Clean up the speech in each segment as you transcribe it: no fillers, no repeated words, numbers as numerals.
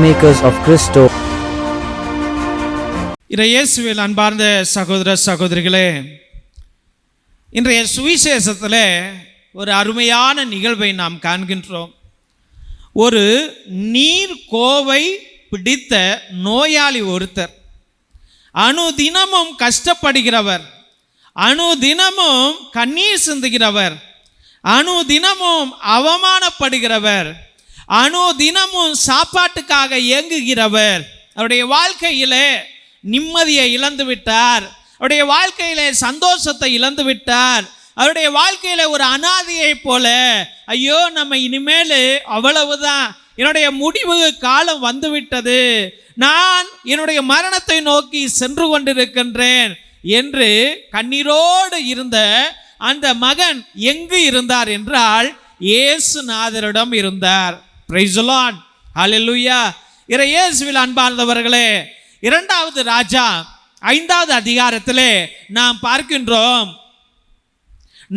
Peacemakers of Christo. இயேசுவில் அன்பார்ந்த சகோதர சகோதரிகளே, இன்றைய சுவிசேஷத்தில் ஒரு அருமையான நிகழ்வை நாம் காண்கின்றோம். ஒரு நீர்க்கோவை பிடித்த நோயாளி ஒருத்தர், அனுதினமும் கஷ்டப்படுகிறவர், அனுதினமும் கண்ணீர் சிந்துகிறவர், அனுதினமும் அவமானப்படுகிறவர், அனுதினமும் சாப்பாட்டுக்காக ஏங்குகிறவர். அவருடைய வாழ்க்கையிலே நிம்மதியை இழந்து விட்டார், அவருடைய வாழ்க்கையிலே சந்தோஷத்தை இழந்து விட்டார், அவருடைய வாழ்க்கையில ஒரு அனாதையை போல, ஐயோ நம்ம இனிமேல் அவ்வளவுதான், என்னுடைய முடிவு காலம் வந்துவிட்டது, நான் என்னுடைய மரணத்தை நோக்கி சென்று கொண்டிருக்கின்றேன் என்று கண்ணீரோடு இருந்த அந்த மகன் எங்கு இருந்தார் என்றால் இயேசுநாதரிடம் இருந்தார். பிரைஸ் தி லார்ட், ஹல்லேலூயா. இயேசுவில் அன்பார்ந்தவர்களே, 2வது ராஜா 5வது அதிகாரத்திலே நாம் பார்க்கின்றோம்,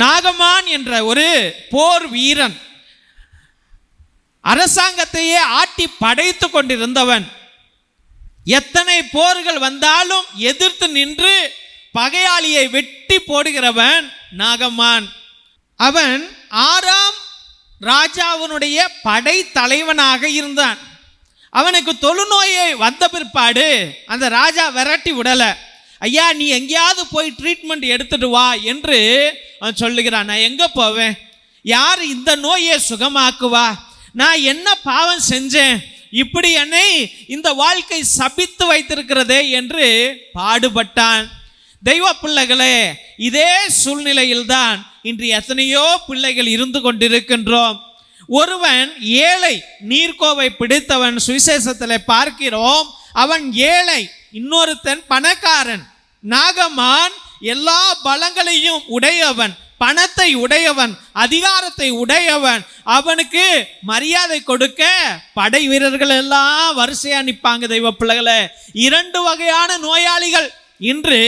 நாகமான் என்ற ஒரு போர் வீரன், அரசாங்கத்தையே ஆட்டி படைத்து கொண்டிருந்தவன், எத்தனை போர்கள் வந்தாலும் எதிர்த்து நின்று பகையாளியை வெட்டி போடுகிறவன் நாகமான். அவன் 6ஆம் ராஜாவினுடைய படை தலைவனாக இருந்தான். அவனுக்கு தொழுநோயை வந்த பிற்பாடு அந்த ராஜா விரட்டி விடல. ஐயா, நீ எங்கேயாவது போய் ட்ரீட்மெண்ட் எடுத்துட்டு வா என்று அவன் சொல்லுகிறான். நான் எங்கே போவேன்? யார் இந்த நோயை சுகமாக்குவா? நான் என்ன பாவம் செஞ்சேன், இப்படி என்னை இந்த வாழ்க்கை சபித்து வைத்திருக்கிறதே என்று பாடுபட்டான். தெய்வ பிள்ளைகளே, இதே சூழ்நிலையில்தான் இன்று எத்தனையோ பிள்ளைகள் இருந்து கொண்டிருக்கின்றோம். ஒருவன் ஏழை, நீர்க்கோவை பிடித்தவன், சுவிசேஷத்தில் பார்க்கிறோம். அவன் ஏழை, இன்னொருத்தன் பணக்காரன். நாகமான் எல்லா பலங்களையும் உடையவன், பணத்தை உடையவன், அதிகாரத்தை உடையவன். அவனுக்கு மரியாதை கொடுக்க படை வீரர்கள் எல்லாம் வரிசையா நிற்பாங்க. தெய்வ பிள்ளைகளே, 2 வகையான நோயாளிகள் இன்று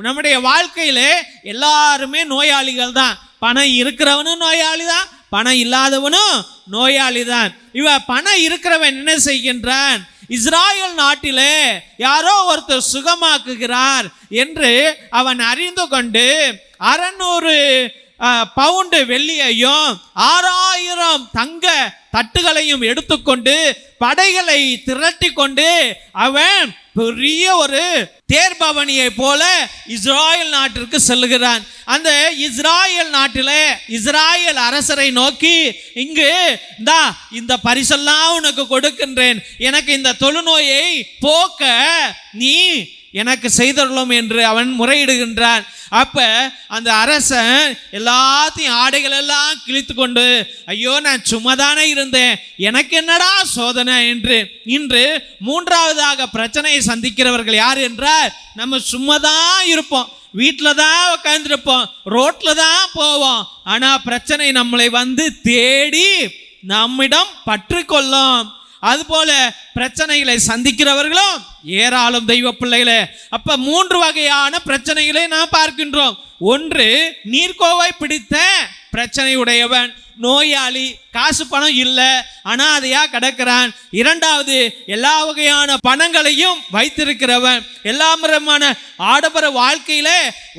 நம்முடைய வாழ்க்கையிலே எல்லாருமே நோயாளிகள் தான். பணம் இருக்கிறவனும் நோயாளி தான், பணம் இல்லாதவனும் நோயாளி தான். பணம் இருக்கிறவன் என்ன செய்கின்றான்? இஸ்ராயல் நாட்டிலே யாரோ ஒருத்தர் சுகமாக்குகிறார் என்று அவன் அறிந்து கொண்டு 600 பவுண்டு வெள்ளியையும் 6000 தங்க தட்டுகளையும் எடுத்துக்கொண்டு படைகளை திரட்டி கொண்டு அவன் பெரிய ஒரு தேர்பவனியை போல இஸ்ராயல் நாட்டிற்கு செல்லுகிறான். அந்த இஸ்ராயல் நாட்டில் இஸ்ராயல் அரசரை நோக்கி, இங்கு இந்த பரிசெல்லாம் உனக்கு கொடுக்கின்றேன், எனக்கு இந்த தொழுநோயை போக்க நீ எனக்கு செய்தருளும் என்று அவன் முறையிடுகின்றான். அப்ப அந்த அரசன் எல்லாத்தையும் ஆடைகள் எல்லாம் கிழித்து கொண்டு, ஐயோ நான் சும்மாதானே இருந்தேன், எனக்கு என்னடா சோதனை என்று. இன்று 3வதாக பிரச்சனையை சந்திக்கிறவர்கள் யார் என்றால், நம்ம சும்மாதான் இருப்போம், வீட்டில் தான் உட்காந்துருப்போம், ரோட்டில் தான் போவோம், ஆனால் பிரச்சனை நம்மளை வந்து தேடி நம்மிடம் பற்றி கொள்ளும். அதுபோல பிரச்சனைகளை சந்திக்கிறவர்களும் ஏராளம் தெய்வ பிள்ளைகளே. அப்ப 3 வகையான பிரச்சனைகளை நாம் பார்க்கின்றோம். ஒன்று, நீர்க்கோவை பிடித்த பிரச்சனை உடையவன், நோயாளி, காசு பணம் இல்லை, அனாதையா கிடக்கிறான். 2வது, எல்லா வகையான பணங்களையும் வைத்திருக்கிறவன், எல்லா விதமான ஆடம்பர வாழ்க்கையில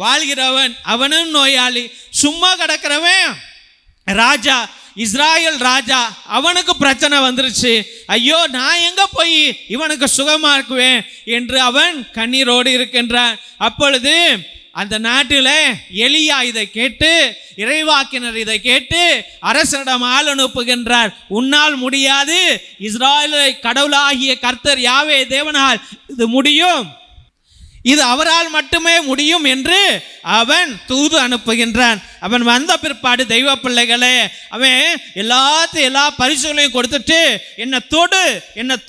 வாழ்கிறவன், அவனும் நோயாளி. சும்மா கிடக்கிறவன் ராஜா, இஸ்ராயல் ராஜா, அவனுக்கு பிரச்சனை வந்துருச்சு, ஐயோ நான் எங்க போய் இவனுக்கு சுகமாக்குவேன் என்று அவன் கண்ணீரோடு இருக்கின்றான். அப்பொழுது அந்த நாட்டில் எலியா இதை கேட்டு, இறைவாக்கினர் இதை கேட்டு அரசனிடம் ஆள் அனுப்புகின்றார். உன்னால் முடியாது, இஸ்ராயலை கடவுளாகிய கர்த்தர் யாவே தேவனால் இது முடியும், இது அவரால் மட்டுமே முடியும் என்று அவன் தூது அனுப்புகின்றான். அவன் வந்த பிற்பாடு தெய்வ பிள்ளைகளே, அவன் எல்லா பரிசுகளையும் கொடுத்துட்டு, என்னை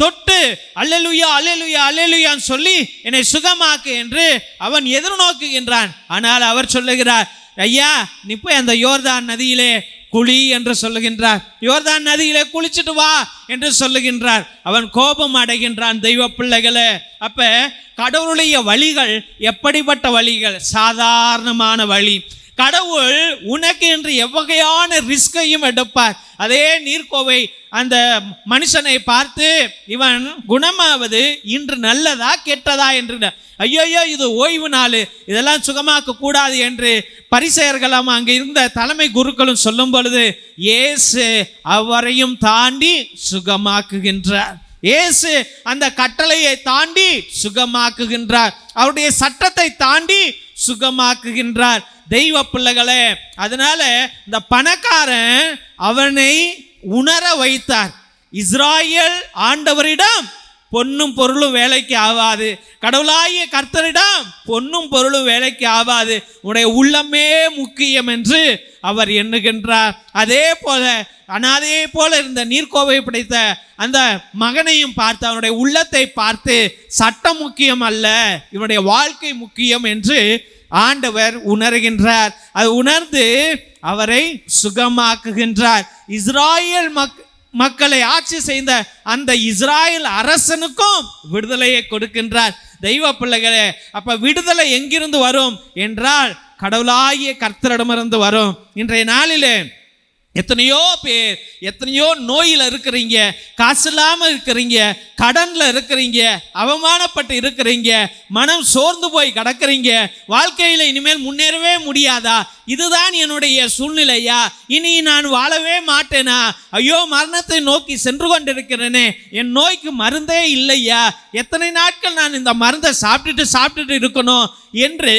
தொட்டு அல்லேலூயா அல்லேலூயா அல்லேலூயான்னு சொல்லி என்னை சுகமாக்கு என்று அவன் எதிர்நோக்குகின்றான். ஆனால் அவர் சொல்லுகிறார், ஐயா நீ போய் அந்த யோர்தான் நதியிலே குளி என்று சொல்லுகின்றார். யோர்தான் நதியிலே குளிச்சுட்டு வா என்று சொல்லுகின்றார். அவன் கோபம் அடைகின்றான். தெய்வ பிள்ளைகளே, அப்ப கடவுளுடைய வழிகள் எப்படிப்பட்ட வழிகள்? சாதாரணமான வழி. கடவுள் உனக்கு என்று எவ்வகையான ரிஸ்கையும் எடுப்பார். அதே நீர்க்கோவை அந்த மனுஷனை பார்த்து, இவன் குணமாவது இன்று நல்லதா கெட்டதா என்று, ஐயோ இது ஓய்வு நாள், இதெல்லாம் சுகமாக்க கூடாது என்று பரிசேயர்களும் அங்கே இருந்த தலைமை குருக்களும் சொல்லும் பொழுது இயேசு அவரையும் தாண்டி சுகமாக்குகின்றார். இயேசு அந்த கட்டளையை தாண்டி சுகமாக்குகின்றார். அவருடைய சட்டத்தை தாண்டி சுகமாக்குகின்றார். தெய்வ பிள்ளைகளே, அதனால இந்த பணக்காரன் அவனை உணர வைத்தார். இஸ்ராயேல் ஆண்டவரிடம் பொன்னும் பொருளும் வேலைக்கு ஆகாது, கடவுளாகிய கர்த்தரிடம் பொன்னும் பொருளும் வேலைக்கு ஆகாது, உன்னுடைய உள்ளமே முக்கியம் என்று அவர் எண்ணுகின்றார். அதே போல இருந்த நீர்க்கோவை படைத்த அந்த மகனையும் பார்த்து அவனுடைய உள்ளத்தை பார்த்து சட்டம் முக்கியம் அல்ல, இவனுடைய வாழ்க்கை முக்கியம் என்று ஆண்டவர் உணர்கின்றார். அது உணர்ந்து அவரை சுகமாக்குகின்றார். இஸ்ராயேல் மக்களை ஆட்சி செய்த அந்த இஸ்ராயேல் அரசனுக்கும் விடுதலையை கொடுக்கின்றார். தெய்வ பிள்ளைகளே, அப்ப விடுதலை எங்கிருந்து வரும் என்றால் கடவுளாகிய கர்த்தரிடமிருந்து வரும். இன்றைய நாளிலே எத்தனையோ பேர் எத்தனையோ நோயில் இருக்கிறீங்க, காசு இல்லாமல் இருக்கிறீங்க, கடன்ல இருக்கிறீங்க, அவமானப்பட்டு இருக்கிறீங்க, மனம் சோர்ந்து போய் கிடக்கிறீங்க, வாழ்க்கையில இனிமேல் முன்னேறவே முடியாதா, இதுதான் என்னுடைய சூழ்நிலையா, இனி நான் வாழவே மாட்டேனா, ஐயோ மரணத்தை நோக்கி சென்று கொண்டிருக்கிறேனே, என் நோய்க்கு மருந்தே இல்லையா, எத்தனை நாட்கள் நான் இந்த மருந்தை சாப்பிட்டுட்டு இருக்கணும் என்று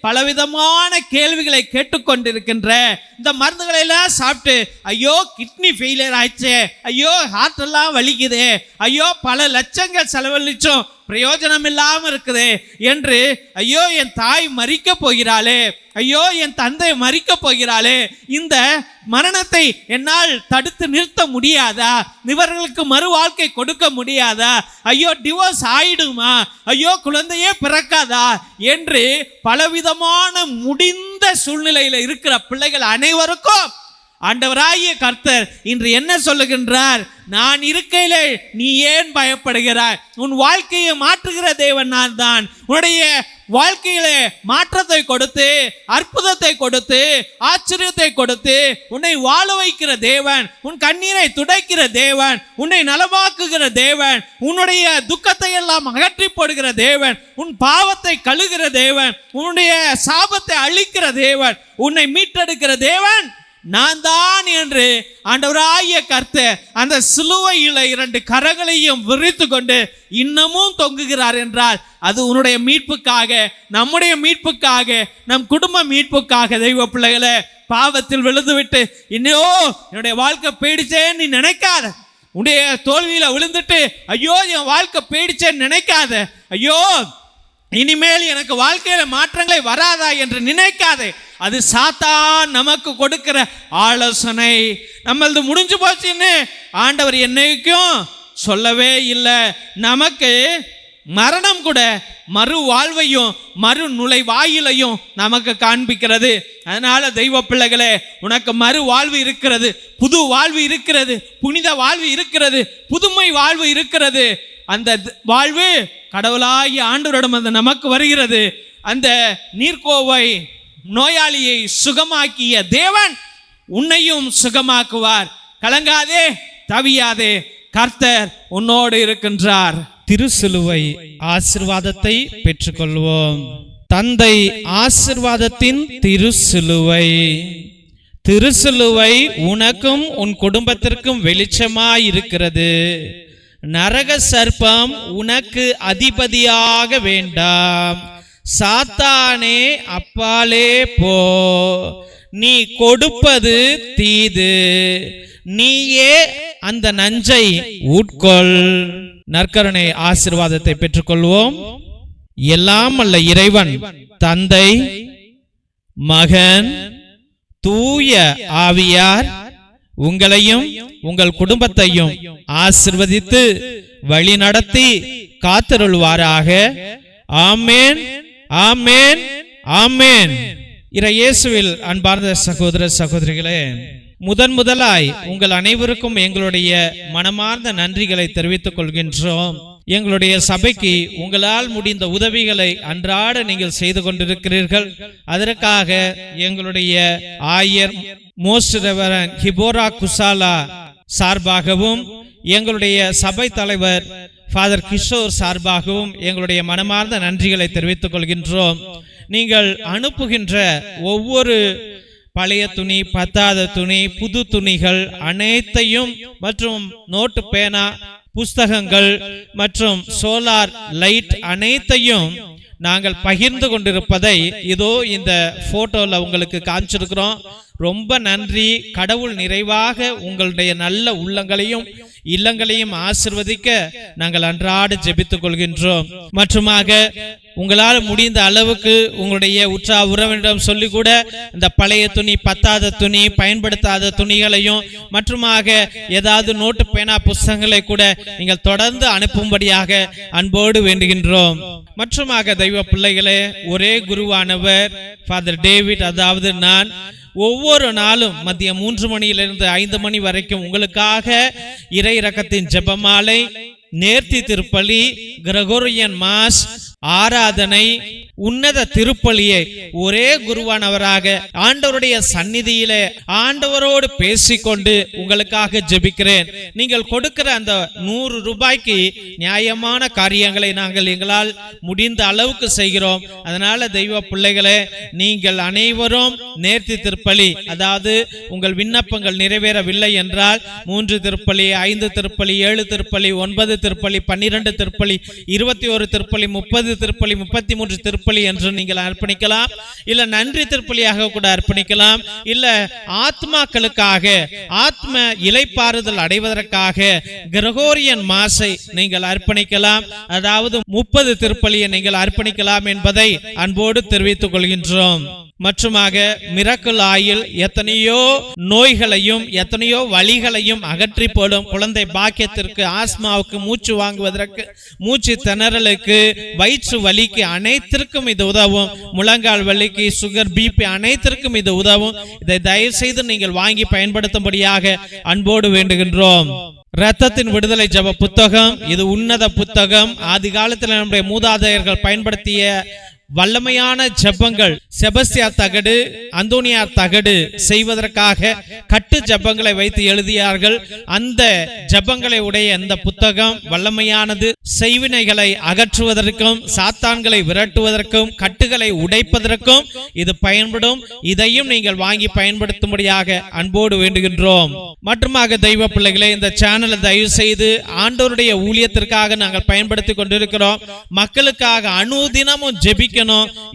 பலவிதமான கேள்விகளை கேட்டுக்கொண்டிருக்கின்ற இந்த மருந்துகளை எல்லாம் சாப்பிட்டு ஐயோ கிட்னி ஃபெயிலியர் ஆயிடுச்சு, ஐயோ ஹார்ட் எல்லாம் வலிக்குது, ஐயோ பல லட்சங்கள் செலவழிச்சோம் பிரயோஜனம் இல்லாமல் இருக்குது என்று, ஐயோ என் தாய் மரிக்க போகிறாளே, ஐயோ என் தந்தை மரிக்க போகிறாளே, இந்த மரணத்தை என்னால் தடுத்து நிறுத்த முடியாதா, இவர்களுக்கு மறு வாழ்க்கை கொடுக்க முடியாதா, ஐயோ டிவோர்ஸ் ஆயிடுமா, ஐயோ குழந்தையே பிறக்காதா என்று பலவிதமான முடிந்த சூழ்நிலையில் இருக்கிற பிள்ளைகள் அனைவருக்கும் ஆண்டவராகிய கர்த்தர் இன்று என்ன சொல்லுகின்றார்? நான் இருக்கையிலே நீ ஏன் பயப்படுகிறாய்? உன் வாழ்க்கையை மாற்றுகிற தேவன் நான் தான். உன்னுடைய வாழ்க்கையிலே மாற்றத்தை கொடுத்து, அற்புதத்தை கொடுத்து, ஆச்சரியத்தை கொடுத்து, உன்னை வாழ வைக்கிற தேவன், உன் கண்ணீரை துடைக்கிற தேவன், உன்னை நலமாக்குகிற தேவன், உன்னுடைய துக்கத்தை எல்லாம் அகற்றி போடுகிற தேவன், உன் பாவத்தை கழுகிற தேவன், உன்னுடைய சாபத்தை அழிக்கிற தேவன், உன்னை மீட்டெடுக்கிற தேவன் நான் தான் என்று ஆண்டவராகிய கர்த்தர் அந்த சிலுவையில 2 கரங்களையும் விரித்து கொண்டு இன்னமும் தொங்குகிறார் என்றால் அது உன்னுடைய மீட்புக்காக, நம்முடைய மீட்புக்காக, நம் குடும்ப மீட்புக்காக. தெய்வ பிள்ளைகளை, பாவத்தில் விழுந்துவிட்டு இன்னோ என்னுடைய வாழ்க்கை போயிடுச்சேன்னு நீ நினைக்காத, உன்னுடைய தோல்வியில விழுந்துட்டு ஐயோ என் வாழ்க்கை போயிடுச்சேன்னு நினைக்காத, ஐயோ இனிமேல் எனக்கு வாழ்க்கையில மாற்றங்களை வராதா என்று நினைக்காதே. அது சாத்தான் நமக்கு கொடுக்கிற ஆலோசனை. நம்மளது முடிஞ்சு போச்சுன்னு ஆண்டவர் என்னைக்கும் சொல்லவே இல்லை. நமக்கு மரணம் கூட மறு வாழ்வையும் மறு நுழைவாயிலையும் நமக்கு காண்பிக்கிறது. அதனால தெய்வ பிள்ளைகளே, உனக்கு மறு வாழ்வு இருக்கிறது, புது வாழ்வு இருக்கிறது, புனித வாழ்வு இருக்கிறது, புதுமை வாழ்வு இருக்கிறது. அந்த வாழ்வு கடவுளாகிய ஆண்டவரிடம் அது நமக்கு வருகிறது. அந்த நீர்க்கோவை நோயாளியை சுகமாக்கிய தேவன் உன்னையும் சுகமாக்குவார். கலங்காதே, தவியாதே, கர்த்தர் உன்னோடு இருக்கின்றார். திருசிலுவை ஆசீர்வாதத்தை பெற்றுக்கொள்வோம். தந்தை ஆசீர்வாதத்தின் திருசிலுவை. திருசிலுவை உனக்கும் உன் குடும்பத்திற்கும் வெளிச்சமாய் இருக்கிறது. நரக சர்ப்பம் உனக்கு அதிபதியாக வேண்டாம். சாத்தானே அப்பாலே போ, நீ கொடுப்பது தீது, நீயே அந்த நஞ்சை உட்கொள். நற்கருணை ஆசீர்வாதத்தை பெற்றுக்கொள்வோம். எல்லாம் அல்ல இறைவன் தந்தை, மகன், தூய ஆவியார் உங்களையும் உங்கள் குடும்பத்தையும் ஆசீர்வதித்து வழி நடத்தி காத்தருள்வாராக. ஆமேன், ஆமேன், ஆமேன். இயேசுவில் அன்பார்ந்த சகோதர சகோதரிகளே, முதலாய் உங்கள் அனைவருக்கும் எங்களுடைய மனமார்ந்த நன்றிகளை தெரிவித்துக் கொள்கின்றோம். எங்களுடைய சபைக்கு உங்களால் முடிந்த உதவிகளை அன்றாட நீங்கள் செய்து கொண்டிருக்கிறீர்கள். அதற்காக எங்களுடைய ஆயர் மோஸ்ட் ரெவரண்ட் ஹிபோரா குசாலா சார்பாகவும் எங்களுடைய சபை தலைவர் ஃபாதர் கிஷோர் சார்பாகவும் எங்களுடைய மனமார்ந்த நன்றிகளை தெரிவித்துக் கொள்கின்றோம். நீங்கள் அனுப்புகின்ற ஒவ்வொரு பழைய துணி, பத்தாத துணி, புது துணிகள் அனைத்தையும் மற்றும் நோட்டு, பேனா, புஸ்தகங்கள் மற்றும் சோலார் லைட் அனைத்தையும் நாங்கள் பகிர்ந்து கொண்டிருப்பதை இதோ இந்த போட்டோல உங்களுக்கு காமிச்சிருக்கிறோம். ரொம்ப நன்றி. கடவுள் நிறைவாக உங்களுடைய நல்ல உள்ளங்களையும் இல்லங்களையும் ஆசிர்வதிக்க நாங்கள் அன்றாட ஜெபித்துக் கொள்கின்றோம். மற்றுமாக உங்களால் முடிந்த அளவுக்கு உங்களுடைய உற்றா உறவினரிடம் சொல்லி கூட இந்த பழைய துணி, பத்தாத துணி, பயன்படுத்தாத துணிகளையும் மற்றுமாக ஏதாவது நோட்டு, பேனா, புஸ்தகங்களை கூட நீங்கள் தொடர்ந்து அனுப்பும்படியாக அன்போடு வேண்டுகின்றோம். மற்றுமாக தெய்வ பிள்ளைகளே, ஒரே குருவானவர் ஃபாதர் டேவிட், அதாவது நான் ஒவ்வொரு நாளும் மதியம் 3 மணியிலிருந்து 5 மணி வரைக்கும் உங்களுக்காக இறை இரக்கத்தின் ஜெபமாலை, நேர்த்தி திருப்பலி, கிரகோரியன் மாஸ், ஆராதனை, உன்னத திருப்பலியை ஒரே குருவானவராக ஆண்டவருடைய சந்நிதியிலே ஆண்டவரோடு பேசிக்கொண்டு உங்களுக்காக ஜெபிக்கிறேன். நீங்கள் கொடுக்கிற அந்த 100 ரூபாய்க்கு நியாயமான காரியங்களை நாங்கள் எங்களால் முடிந்த அளவுக்கு செய்கிறோம். அதனால தெய்வ பிள்ளைகளே, நீங்கள் அனைவரும் நேர்த்தி திருப்பலி, அதாவது உங்கள் விண்ணப்பங்கள் நிறைவேறவில்லை என்றால் 3 திருப்பலி, 5 திருப்பலி, 7 திருப்பலி, 9 திருப்பலி, 12 திருப்பலி, 21 திருப்பலி, 30 திருப்பலி, 33 திருப்பலி என்று நீங்கள் அர்ப்பணிக்கலாம். இல்ல நன்றி திருப்பலியாக கூட அர்ப்பணிக்கலாம். இல்ல ஆத்மாக்களுக்காக, ஆத்ம இளைப்பாறுதல் அடைவதற்காக கிரகோரியன் மாஸை நீங்கள் அர்ப்பணிக்கலாம். அதாவது 30 திருப்பலியை நீங்கள் அர்ப்பணிக்கலாம் என்பதை அன்போடு தெரிவித்துக் கொள்கின்றோம். மற்றுமாக மிரக்கல் ஆயில் எத்தனையோ நோய்களையும் எத்தனையோ வலிகளையும் அகற்றி போடும் குழந்தை பாக்கியத்திற்கு, ஆஸ்மாவுக்கு, மூச்சு வாங்குவதற்கு, மூச்சு திணறலுக்கு, வயிற்று வலிக்கு அனைத்திற்கும் இது உதவும். முழங்கால் வலிக்கு, சுகர், பிபி அனைத்திற்கும் இது உதவும். இதை தயவு செய்து நீங்கள் வாங்கி பயன்படுத்தும்படியாக அன்போடு வேண்டுகின்றோம். இரத்தத்தின் விடுதலை ஜெப புத்தகம், இது உன்னத புத்தகம். ஆதி காலத்தில் நம்முடைய மூதாதையர்கள் பயன்படுத்திய வல்லமையான ஜெபங்கள், செபஸ்தியார் தகடு, அந்தோனியார் தகடு செய்வதற்காக கட்டு ஜெபங்களை வைத்து எழுதியார்கள். அந்த ஜெபங்களை உடைய இந்த புத்தகம் வல்லமையானது. செய்வினைகளை அகற்றுவதற்கும், சாத்தான்களை விரட்டுவதற்கும், கட்டுகளை உடைப்பதற்கும் இது பயன்படும். இதையும் நீங்கள் வாங்கி பயன்படுத்தும்படியாக அன்போடு வேண்டுகின்றோம். மற்றுமாக தெய்வ பிள்ளைகளே, இந்த சேனலை தயவு செய்து ஆண்டவருடைய ஊழியத்திற்காக நாங்கள் பயன்படுத்தி கொண்டிருக்கிறோம். மக்களுக்காக அனுதினமும் ஜெபிக்க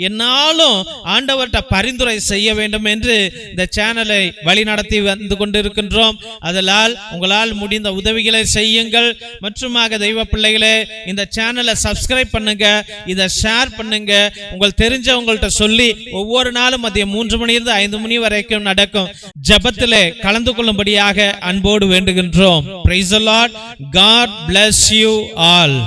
என்னாலும் ஆண்டவர்கிட்ட பரிந்துரை செய்ய வேண்டும் என்று இந்த சேனலை வழிநடத்தி வந்து கொண்டிருக்கின்றோம். அதனால் உங்களால் முடிந்த உதவிகளை செய்யுங்கள். மற்றுமாக தெய்வ பிள்ளைகளே, இந்த சேனலை சப்ஸ்கிரைப் பண்ணுங்க, இதை ஷேர் பண்ணுங்க. உங்கள் தெரிஞ்சவங்கள்ட்ட சொல்லி ஒவ்வொரு நாளும் மதியம் 3 மணியிலிருந்து 5 மணி வரைக்கும் நடக்கும் ஜெபத்திலே கலந்து கொள்ளும்படியாக அன்போடு வேண்டுகின்றோம். Praise the Lord. God bless you all.